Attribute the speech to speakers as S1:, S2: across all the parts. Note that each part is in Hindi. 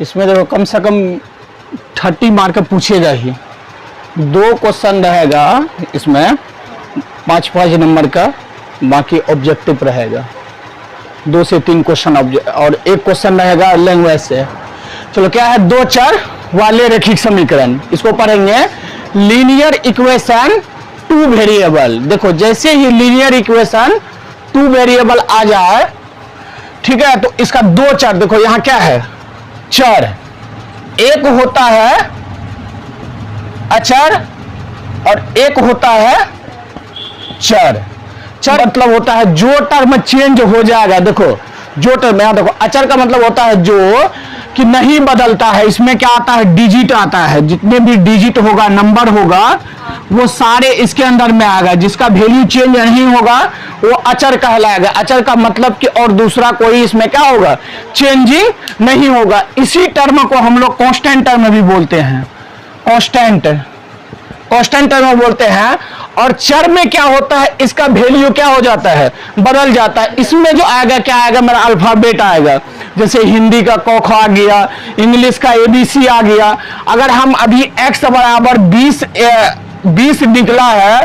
S1: इसमें देखो कम से कम 30 मार्क पूछेगा ही। 2 क्वेश्चन रहेगा इसमें 5-5 नंबर का, बाकी ऑब्जेक्टिव रहेगा 2 से 3 क्वेश्चन और 1 क्वेश्चन रहेगा लैंग्वेज से। चलो क्या है, 2 चर वाले रैखिक समीकरण, इसको पढ़ेंगे लीनियर इक्वेशन 2 वेरिएबल। देखो जैसे ही लीनियर इक्वेशन 2 वेरिएबल आ जाए, ठीक है, तो इसका 2 चर, देखो यहां क्या है, चर, एक होता है अचर और एक होता है चर। चर मतलब होता है जो टर्म चेंज हो जाएगा। देखो जो टर्म, यहां देखो अचर का मतलब होता है जो कि नहीं बदलता है। इसमें क्या आता है, डिजिट आता है, जितने भी डिजिट होगा, नंबर होगा, वो सारे इसके अंदर में आएगा। जिसका वैल्यू चेंज नहीं होगा वो अचर कहलाएगा। अचर का मतलब कि और दूसरा कोई इसमें क्या होगा, चेंजिंग नहीं होगा। इसी टर्म को हम लोग कांस्टेंट टर्म भी बोलते हैं, कांस्टेंट टर्म बोलते हैं। और चर में क्या होता है, इसका वैल्यू क्या हो जाता है, बदल जाता है। इसमें जो आएगा क्या आएगा, मेरा अल्फाबेट आएगा। जैसे हिंदी का क ख आ गया, इंग्लिश का ABC आ गया। अगर हम अभी x बराबर 20 निकला है,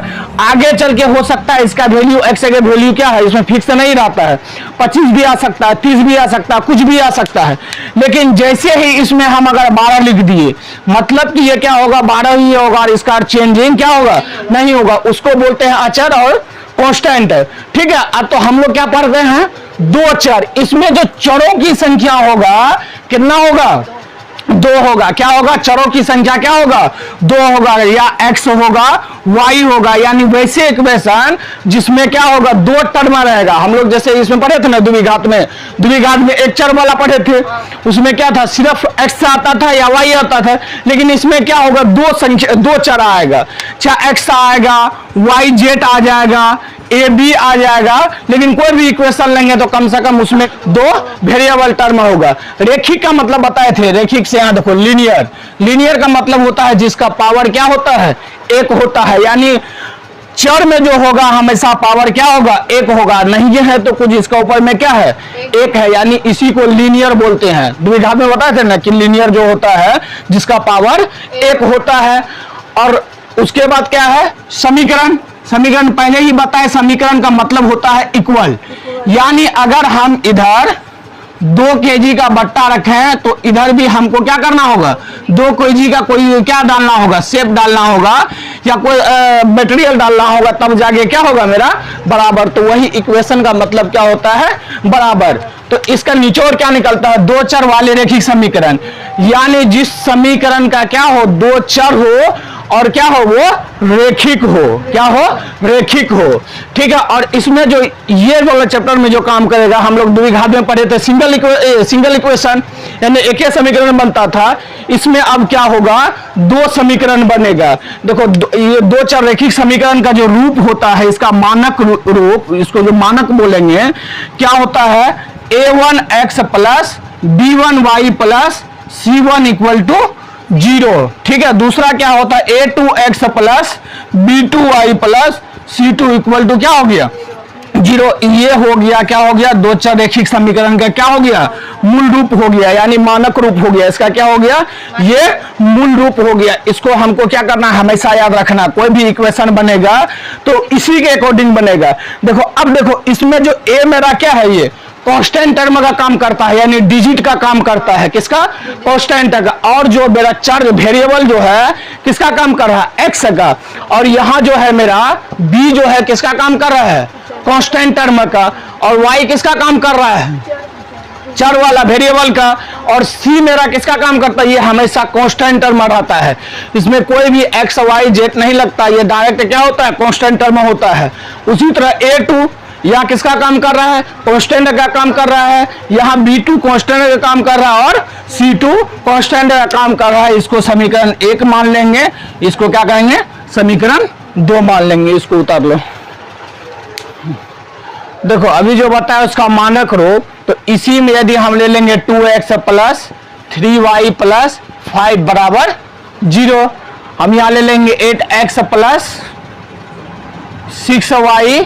S1: आगे चल के हो सकता है इसका वैल्यू, x का वैल्यू क्या है, इसमें फिक्स नहीं रहता है, 25 भी आ सकता है, 30 भी आ सकता है, कुछ भी आ सकता है। लेकिन जैसे ही इसमें हम अगर 12 लिख दिए, मतलब कि ये क्या होगा, 12 ही होगा और इसका चेंजिंग क्या होगा, नहीं होगा। उसको बोलते हैं अचर और कांस्टेंट, ठीक है। अब तो हम लोग क्या पढ़ रहे हैं, 2 चर। इसमें जो चरों की संख्या होगा कितना होगा, 2 होगा। क्या होगा, चरों की संख्या क्या होगा, 2 होगा, या x होगा, y होगा। यानी वैसे इक्वेशन जिसमें क्या होगा, 2 टर्म रहेगा। हम लोग जैसे इसमें पढ़े थे ना द्विघात में एक चर वाला पढ़े थे, उसमें क्या था, सिर्फ x आता था या y आता था। लेकिन इसमें क्या होगा, 2 चर आएगा, चाहे x आएगा, yz आ जाएगा, AB आ जाएगा। लेकिन कोई भी इक्वेशन लेंगे तो कम से कम उसमें 2 वेरिएबल टर्म होगा। रेखिक का मतलब बताए थे, रेखिक से यहां देखो लीनियर का मतलब होता है जिसका पावर क्या होता है, 1 होता है। यानी चर में जो होगा हमेशा पावर क्या होगा, 1 होगा। नहीं है तो कुछ इसका ऊपर में क्या है, 1 है। यानी इसी को लीनियर बोलते हैं। द्विघात में बताए थे ना कि लीनियर जो होता है जिसका पावर 1 होता है। और उसके बाद क्या है, समीकरण पहले ही बताए, समीकरण का मतलब होता है इक्वल। यानी अगर हम इधर 2 kg का बट्टा रखें तो इधर भी हमको क्या करना होगा, 2 kg का कोई क्या डालना होगा, शेप डालना होगा या कोई मटेरियल डालना होगा, तब जाके क्या होगा मेरा बराबर। तो वही इक्वेशन का मतलब क्या होता है, बराबर। तो इसका निचोड़ क्या निकलता है, 2 चर वाले रेखिक समीकरण। यानी जिस समीकरण का क्या हो, 2 चर हो और क्या हो, वो रेखिक हो, क्या हो, रेखिक हो, ठीक है। और इसमें जो ये वाला चैप्टर में जो काम करेगा, हम लोग द्विघात में पढ़े थे सिंगल इक्वेशन, यानी एक ही समीकरण बनता था। इसमें अब क्या होगा, 2 समीकरण बनेगा। देखो ये 2 चर रेखिक समीकरण का जो रूप होता है, इसका मानक रूप, इसको जो मानक बोलेंगे, क्या होता है, a1x plus b1y plus c1 equal to 0, ठीक है। दूसरा क्या होता है, a2x plus b2y plus c2 equal to क्या हो गया, 0। ये हो गया, क्या हो गया, 2 चर रेखिक समीकरण का क्या हो गया, मूल रूप हो गया, यानी मानक रूप हो गया। इसका क्या हो गया, ये मूल रूप हो गया। इसको हमको क्या करना है, हमेशा याद रखना। कोई भी इक्वेशन बनेगा तो इसी के अकॉर्डिंग बनेगा। देखो अब देखो इसमें जो a मेरा क्या है, ये कांस्टेंट टर्म का काम करता है, यानी डिजिट का काम करता है, किसका, कांस्टेंट का। और जो मेरा चर वेरिएबल जो है किसका काम कर रहा है, x का। और यहां जो है मेरा b जो है किसका काम कर रहा है, कांस्टेंट टर्म का। और y किसका काम कर रहा है, चर वाला वेरिएबल का। और c मेरा किसका काम करता है, ये हमेशा कांस्टेंट टर्म रहता है। इसमें कोई भी x y z नहीं लगता, ये डायरेक्ट क्या होता है, कांस्टेंट टर्म होता है। उसी तरह a2 यहाँ किसका काम कर रहा है, कांस्टेंट का काम कर रहा है। यहाँ b2 कांस्टेंट का काम कर रहा है और c2 कांस्टेंट का काम कर रहा है। इसको समीकरण 1 मान लेंगे, इसको क्या कहेंगे, समीकरण 2 मान लेंगे। इसको उतार लो। देखो अभी जो बताया उसका मानक रूप, तो इसी में यदि हम ले लेंगे 2x प्लस 3y प्लस 5 बराबर 0, हम यहाँ ले लेंगे 8x plus 6y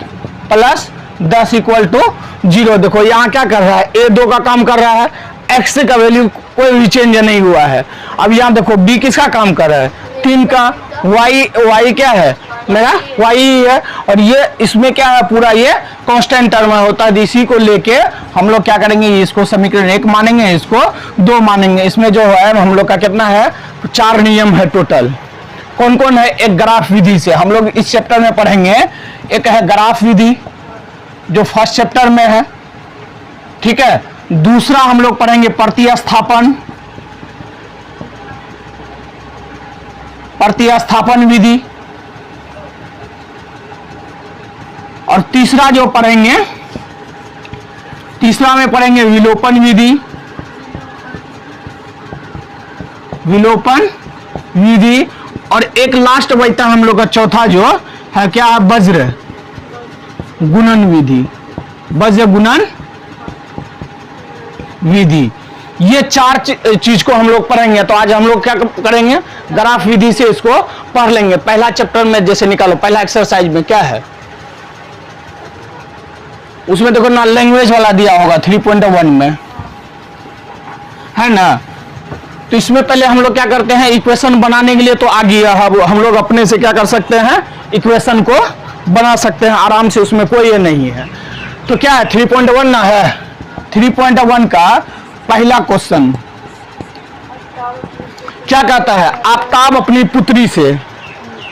S1: plus 10 equal to 0। देखो यहाँ क्या कर रहा है, a2 का काम कर रहा है, एक्स का वैल्यू कोई भी चेंज नहीं हुआ है। अब यहाँ देखो बी किसका काम कर रहा है, 3 का, वाई क्या है मेरा, वाई ही है, और ये इसमें क्या है पूरा ये कांस्टेंट टर्म होता है। इसी को लेके हम लोग क्या करेंगे, इसको समीकरण 1 मानेंगे, इसको 2 मानेंगे। इसमें जो है हम लोग का कितना है, 4 नियम है टोटल। कौन कौन है, एक ग्राफ विधि से हम लोग इस चैप्टर में पढ़ेंगे। एक है ग्राफ विधि जो फर्स्ट चैप्टर में है, ठीक है। दूसरा हम लोग पढ़ेंगे प्रतिस्थापन, प्रतिस्थापन विधि, और तीसरा जो पढ़ेंगे, तीसरा में पढ़ेंगे विलोपन विधि, विलोपन विधि, और एक लास्ट बचता है हम लोग का चौथा जो है क्या है, वज्र गुणन विधि, वज्र गुणन विधि। ये 4 चीज को हम लोग पढ़ेंगे। तो आज हम लोग क्या करेंगे, ग्राफ विधि से इसको पढ़ लेंगे। पहला चैप्टर में जैसे निकालो, पहला एक्सरसाइज में क्या है, उसमें देखो ना लैंग्वेज वाला दिया होगा 3.1 में, है ना। तो इसमें पहले हम लोग क्या करते हैं, इक्वेशन बनाने के लिए तो आ गया, हम लोग अपने से क्या कर सकते हैं, इक्वेशन को बना सकते हैं आराम से, उसमें कोई ये नहीं है। तो क्या है 3.1 ना है, 3.1 का पहला क्वेश्चन क्या कहता है, आफ्ताब अपनी पुत्री से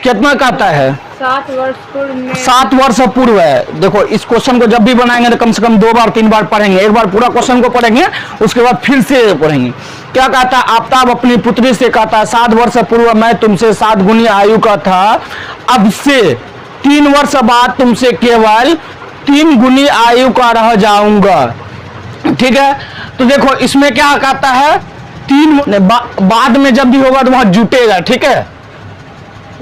S1: कितना कहता है,
S2: 7 वर्ष पूर्व में,
S1: 7 वर्ष पूर्व है। देखो इस क्वेश्चन को जब भी बनाएंगे तो कम से कम 2 बार 3 बार पढ़ेंगे। एक बार पूरा क्वेश्चन को पढ़ेंगे, उसके बाद फिर से पढ़ेंगे। क्या कहता है, आफ्ताब अपनी पुत्री से कहता है 7 वर्ष पूर्व मैं तुमसे 7 गुनी आयु का था, अब से 3 वर्ष बाद तुमसे केवल 3 गुनी आयु का रह जाऊंगा। ठीक है, तो देखो इसमें क्या कहता है, 3 बाद में जब भी होगा तो वहां जुटेगा। ठीक है,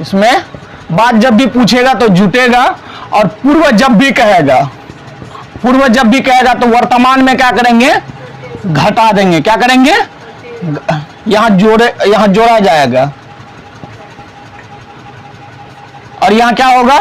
S1: इसमें बात जब भी पूछेगा तो जुटेगा, और पूर्व जब भी कहेगा, पूर्व जब भी कहेगा तो वर्तमान में क्या करेंगे, घटा देंगे। क्या करेंगे, यहां जोड़ा जाएगा, और यहां क्या होगा,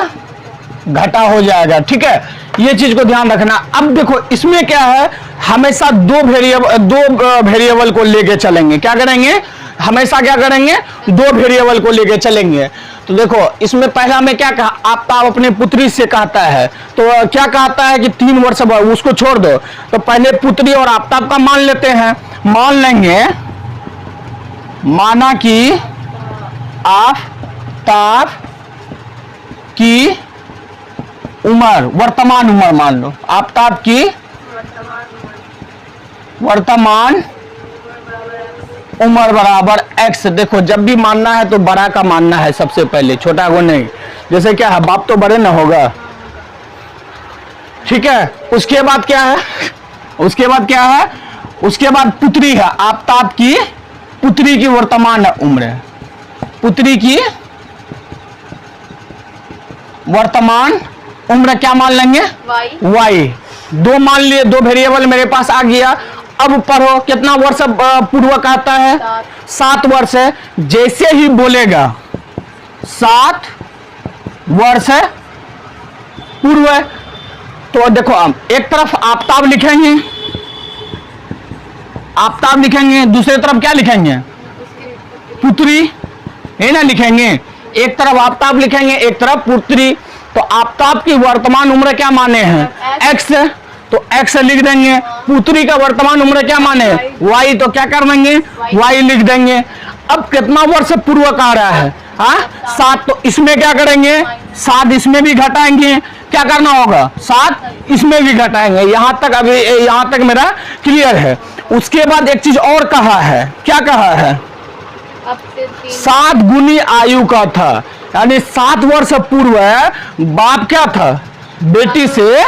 S1: घटा हो जाएगा। ठीक है, ये चीज को ध्यान रखना। अब देखो इसमें क्या है, हमेशा 2 वेरिएबल को लेके चलेंगे। क्या करेंगे, हमेशा क्या करेंगे, 2 वेरिएबल को लेके चलेंगे। तो देखो इसमें पहला में क्या कहा, आफ्ताब अपने पुत्री से कहता है, तो क्या कहता है कि 3 वर्ष बाद, उसको छोड़ दो। तो पहले पुत्री और आफ्ताब का मान लेते हैं, मान लेंगे, माना कि आफ्ताब की उम्र, वर्तमान उम्र मान लो, आफ्ताब की वर्तमान उम्र बराबर x। देखो जब भी मानना है तो बड़ा का मानना है सबसे पहले, छोटा को नहीं। जैसे क्या है, बाप तो बड़े ना होगा। ठीक है, उसके बाद क्या है, उसके बाद क्या है, उसके बाद पुत्री है, आफ्ताब की पुत्री की वर्तमान उम्र है, पुत्री की वर्तमान उम्र क्या मान लेंगे, y। 2 मान लिए, 2 वेरिएबल मेरे पास आ गया। अब पढ़ो कितना वर्ष पूर्व कहता है, 7 वर्ष है। जैसे ही बोलेगा 7 वर्ष पूर्व है, तो देखो हम एक तरफ आफ्ताब लिखेंगे, आफ्ताब लिखेंगे, दूसरी तरफ क्या लिखेंगे, पुत्री, है ना, लिखेंगे। एक तरफ आफ्ताब लिखेंगे, एक तरफ पुत्री। तो आफ्ताब की वर्तमान उम्र क्या माने हैं, x, तो x लिख देंगे। पुत्री का वर्तमान उम्र क्या माने, y, तो क्या कर देंगे, y लिख देंगे। अब कितना वर्ष पूर्व कह रहा है, 7, तो इसमें क्या करेंगे, 7 इसमें भी घटाएंगे। क्या करना होगा, 7 इसमें भी घटाएंगे। यहां तक, अभी यहां तक मेरा क्लियर है। उसके बाद एक चीज और कहा है, क्या कहा है, 7 गुनी आयु का था, यानी 7 वर्ष पूर्व बाप क्या था, बेटी से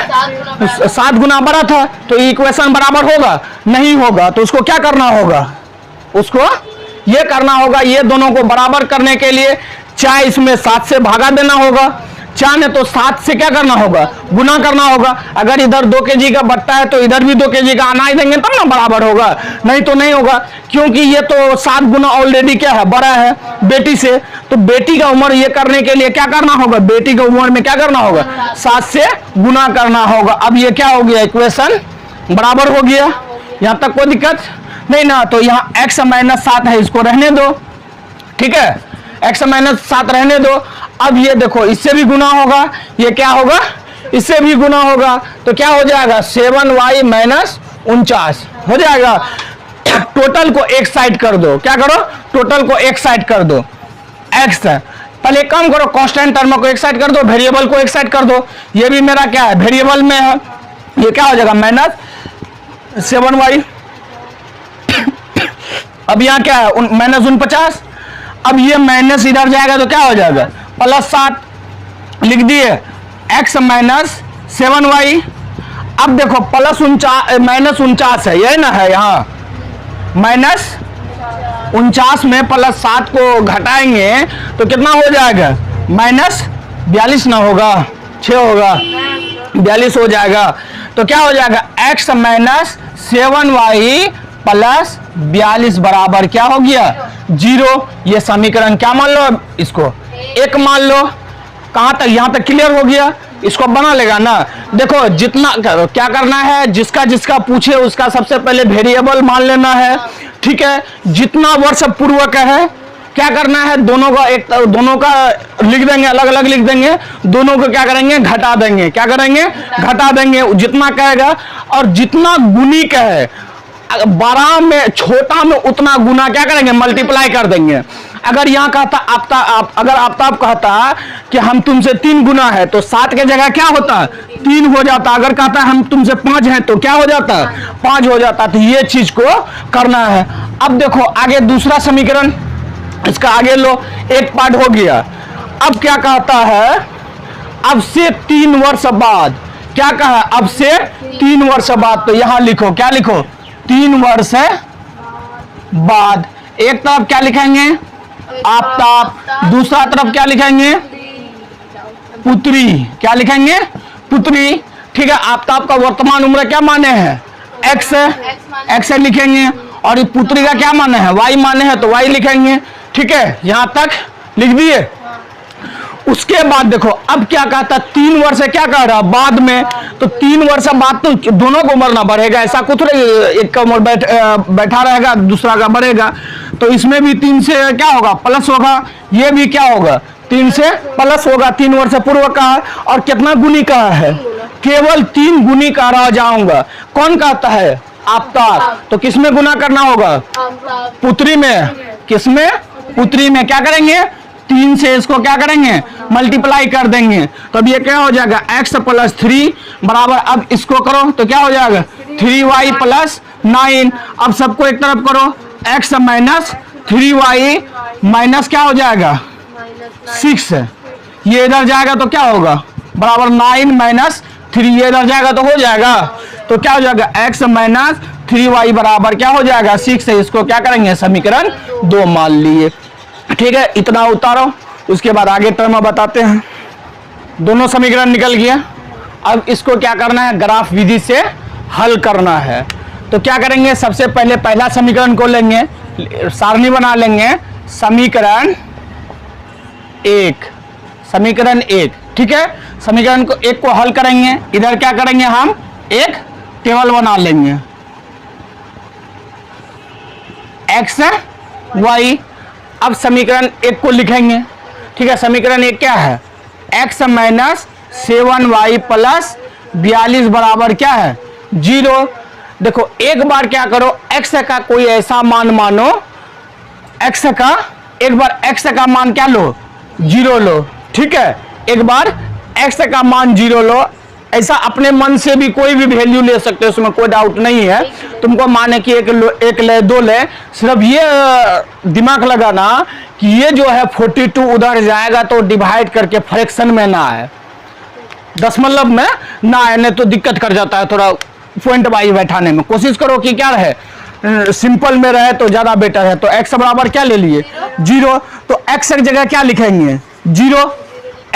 S1: 7 गुना बड़ा था। तो इक्वेशन बराबर होगा, नहीं होगा। तो उसको क्या करना होगा, उसको ये करना होगा, ये दोनों को बराबर करने के लिए चाहे इसमें 7 से भागा देना होगा, चाहे तो 7 से क्या करना होगा, गुना करना होगा। अगर इधर 2 kg का बट्टा है तो इधर भी 2 kg का अनाज देंगे तब ना बराबर होगा, नहीं तो नहीं होगा। क्योंकि ये तो 7 गुना ऑलरेडी क्या है, बड़ा है बेटी से। तो बेटी का उम्र ये करने के लिए क्या करना होगा, बेटी की उम्र में क्या करना होगा, 7 से गुना करना होगा। अब ये क्या हो गया, इक्वेशन बराबर हो गया। यहां तक कोई दिक्कत नहीं ना, तो यहाँ x माइनस 7 है, इसको रहने दो, ठीक है, x माइनस 7 रहने दो। अब ये देखो इससे भी गुना होगा, ये क्या होगा, इससे भी गुना होगा, तो क्या हो जाएगा 7y माइनस 49 हो जाएगा। टोटल को एक साइड कर दो, क्या करो, टोटल को एक साइड कर दो, x है, पहले काम करो कांस्टेंट टर्म को एक साइड कर दो, वेरिएबल को एक साइड कर दो, ये भी मेरा क्या है वेरिएबल में है, ये क्या हो जाएगा माइनस 7y। अब यहाँ क्या है माइनस 49, अब ये माइनस इधर जाएगा तो क्या हो जाएगा प्लस 7 लिख दिए, x माइनस 7y। अब देखो प्लस 49 माइनस 49 है, यही ना है, यहाँ माइनस 49 में प्लस 7 को घटाएंगे तो कितना हो जाएगा माइनस 42 ना होगा, 6 होगा, 42 हो जाएगा। तो क्या हो जाएगा x माइनस 7y प्लस 42 बराबर क्या हो गया 0। ये समीकरण क्या मान लो, इसको एक मान लो। कहां तक, यहां तक क्लियर हो गया, इसको बना लेगा ना। देखो जितना क्या करना है, जिसका जिसका पूछे उसका सबसे पहले वेरिएबल मान लेना है, ठीक है। जितना वर्ष पूर्व का है क्या करना है, दोनों का एक, दोनों का लिख देंगे, अलग अलग लिख देंगे, दोनों को क्या करेंगे घटा देंगे, क्या करेंगे घटा देंगे, जितना कहेगा। और जितना गुनी का है, बड़ा में छोटा में उतना गुना क्या करेंगे मल्टीप्लाई कर देंगे। अगर यहाँ कहता अगर आफ्ताब कहता कि हम तुमसे 3 गुना है तो 7 के जगह क्या होता 3 हो जाता। अगर कहता हम तुमसे 5 है तो क्या हो जाता 5 हो जाता। तो ये चीज को करना है। अब देखो आगे दूसरा समीकरण, इसका आगे लो, एक पार्ट हो गया। अब क्या कहता है, अब से 3 वर्ष बाद, क्या कहा अब से 3 वर्ष बाद, तो यहां लिखो, क्या लिखो 3 वर्ष बाद। एक तरफ क्या लिखेंगे आफ्ताब, दूसरा तरफ क्या लिखेंगे पुत्री, क्या लिखेंगे पुत्री, ठीक है। आफ्ताब का वर्तमान उम्र क्या माने हैं x लिखेंगे, और पुत्री का क्या माने हैं y माने हैं तो y लिखेंगे, ठीक है। यहां तक लिख दिए। उसके बाद देखो अब क्या कहता 3 वर्ष क्या कह रहा बाद में, तो 3 वर्ष बाद तो दोनों को उम्र ना बढ़ेगा, ऐसा कुछ नहीं, एक का उम्र बैठा रहेगा दूसरा का बढ़ेगा। तो इसमें भी 3 से क्या होगा प्लस होगा, ये भी क्या होगा 3 से प्लस होगा। 3 वर्ष पूर्व का है और कितना गुनी का है, केवल 3 गुनी का रह जाऊंगा। कौन कहता है आफ्ताब, तो किसमें गुना करना होगा पुत्री में, किसमें पुत्री में, क्या करेंगे 3 से इसको क्या करेंगे मल्टीप्लाई कर देंगे। तो अब ये क्या हो जाएगा x प्लस 3 बराबर, अब इसको करो तो क्या हो जाएगा 3y प्लस 9। अब सबको एक तरफ करो, x माइनस 3y माइनस क्या हो जाएगा 6, ये इधर जाएगा तो क्या होगा बराबर 9 माइनस 3, ये इधर जाएगा तो हो जाएगा, तो क्या हो जाएगा x माइनस 3y बराबर क्या हो जाएगा 6 है। इसको क्या करेंगे समीकरण 2 मान लिए, ठीक है। इतना उतारो, उसके बाद आगे टर्म बताते हैं। दोनों समीकरण निकल गया। अब इसको क्या करना है ग्राफ विधि से हल करना है। तो क्या करेंगे, सबसे पहले पहला समीकरण को लेंगे, सारणी बना लेंगे, समीकरण 1, समीकरण 1, ठीक है। समीकरण को 1 को हल करेंगे, इधर क्या करेंगे हम एक टेबल बना लेंगे x y। अब समीकरण 1 को लिखेंगे, ठीक है। समीकरण 1 क्या है x माइनस 7y प्लस 42 बराबर क्या है 0। देखो एक बार क्या करो, x का कोई ऐसा मान मानो, x का एक बार x का मान क्या लो 0 लो, ठीक है। एक बार x का मान 0 लो, ऐसा अपने मन से भी कोई भी वैल्यू ले सकते हो, उसमें कोई डाउट नहीं है। तुमको माने कि एक ले 2 ले, सिर्फ ये दिमाग लगाना कि ये जो है 42 उधर जाएगा तो डिवाइड करके फ्रैक्शन में ना आए, दशमलव में ना आए, नहीं तो दिक्कत कर जाता है थोड़ा पॉइंट वाइज बैठाने में। कोशिश करो कि क्या रहे सिंपल में रहे तो ज्यादा बेटर है। तो x बराबर क्या ले लिए 0, तो x की जगह क्या लिखेंगे 0,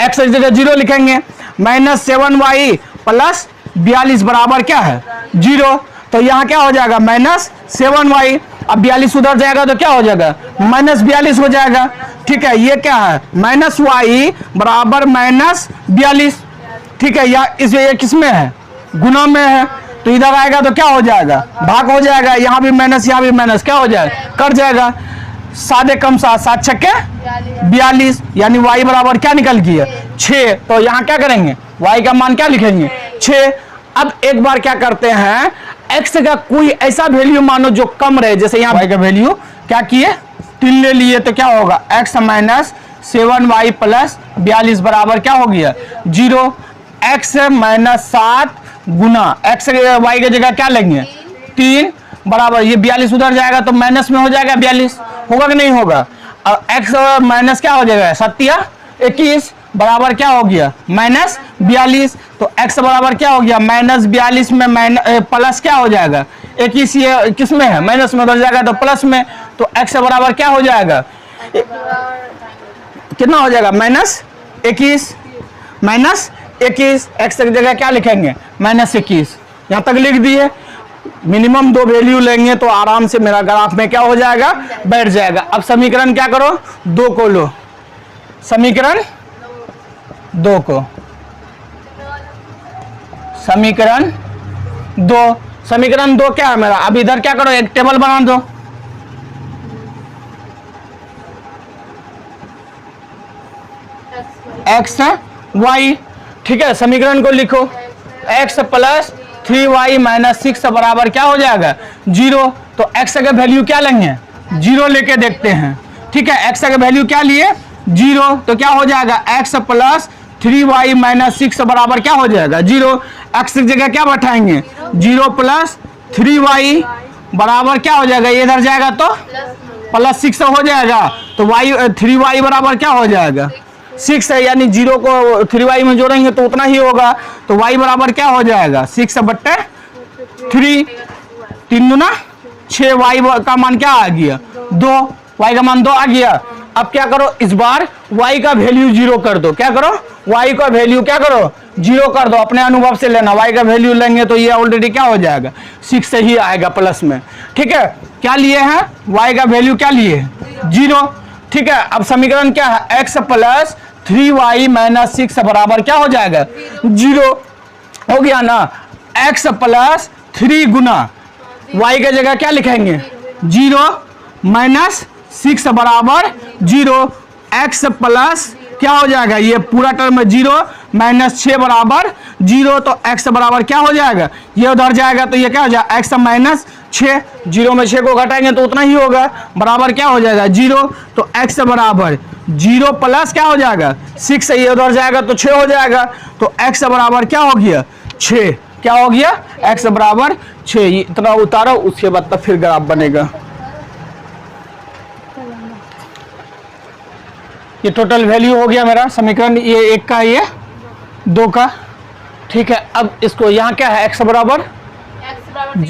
S1: x की जगह 0 लिखेंगे, माइनस 7y प्लस 42 बराबर क्या है 0। तो यहाँ क्या हो जाएगा माइनस 7y, अब 42 उधर जाएगा तो क्या हो जाएगा माइनस 42 हो जाएगा, ठीक है। ये क्या है माइनस y बराबर माइनस 42, ठीक है। या इस ये किस में है गुना में है, तो इधर आएगा तो क्या हो जाएगा, भाग हो जाएगा, यहाँ भी माइनस यहाँ भी माइनस, क्या हो जाएगा, कट जाएगा। सादे कम 7, 7 छक्के 42, यानी y बराबर क्या निकल गया 6। तो यहाँ क्या करेंगे, y का मान क्या लिखेंगे 6। अब एक बार क्या करते हैं, x का कोई ऐसा वैल्यू मानो जो कम रहे, जैसे यहाँ y का वैल्यू क्या किए 3 ले लिए, तो क्या होगा x माइनस 7y प्लस 42 बराबर क्या हो गया 0। x माइनस 7 गुना x y की जगह क्या लेंगे 3 बराबर, ये 42 उधर जाएगा तो माइनस में हो जाएगा 42, होगा कि नहीं होगा। और x माइनस क्या हो जाएगा 7 या 21 बराबर क्या हो गया माइनस 42। तो x बराबर क्या हो गया माइनस 42 में प्लस क्या हो जाएगा 21, ये किस में है माइनस में, उधर जाएगा तो प्लस में। तो x बराबर क्या हो जाएगा, कितना हो जाएगा माइनस 21, माइनस 21। x की जगह क्या लिखेंगे माइनस 21, यहाँ तक लिख दिए। मिनिमम 2 वैल्यू लेंगे तो आराम से मेरा ग्राफ में क्या हो जाएगा बैठ जाएगा। अब समीकरण क्या करो 2 को लो, समीकरण 2 को, समीकरण 2, समीकरण 2 क्या है मेरा। अब इधर क्या करो एक टेबल बना दो, x y, ठीक है। समीकरण को लिखो x प्लस 3y माइनस 6 बराबर क्या हो जाएगा 0। तो x का वैल्यू क्या लेंगे 0 लेके देखते हैं, ठीक है। x का वैल्यू क्या लिए 0, तो क्या हो जाएगा x प्लस 3y माइनस 6 बराबर क्या हो जाएगा 0। x की जगह क्या बैठाएंगे 0 प्लस 3y बराबर क्या हो जाएगा, ये इधर जाएगा तो प्लस 6 हो जाएगा। तो y 3y बराबर क्या हो जाएगा 6 है, यानी 0 को 3y में जोड़ेंगे तो उतना ही होगा। तो y बराबर क्या हो जाएगा 6/3, 3 दूना 6, y का मान क्या आ गया 2, y का मान 2 आ गया। अब क्या करो इस बार y का वैल्यू 0 कर दो, क्या करो y का वैल्यू क्या करो 0 कर दो, अपने अनुभव से लेना। y का वैल्यू लेंगे तो ये ऑलरेडी क्या हो जाएगा 6 से ही आएगा प्लस में, ठीक है। क्या लिए हैं y का वैल्यू क्या लिए 0, ठीक है। अब समीकरण क्या है x प्लस 3y माइनस 6 बराबर क्या हो जाएगा 0, हो गया ना। x प्लस 3 गुना y की जगह क्या लिखेंगे 0 माइनस 6 बराबर 0। x प्लस क्या हो जाएगा, ये पूरा टर्म 0 माइनस 6 बराबर 0। तो x बराबर क्या हो जाएगा, ये उधर जाएगा तो ये क्या हो जाएगा x माइनस 6, 0 में 6 को घटाएंगे तो उतना ही होगा, बराबर क्या हो जाएगा 0। तो x बराबर 0 प्लस क्या हो जाएगा 6, ये उधर जाएगा तो 6 हो जाएगा। तो x बराबर क्या हो गया 6, क्या हो गया x बराबर 6। इतना उतारो, उसके बाद तब फिर ग्राफ बनेगा। ये टोटल वैल्यू हो गया मेरा समीकरण, ये 1 का, ये 2 का, ठीक है। अब इसको यहाँ क्या है x बराबर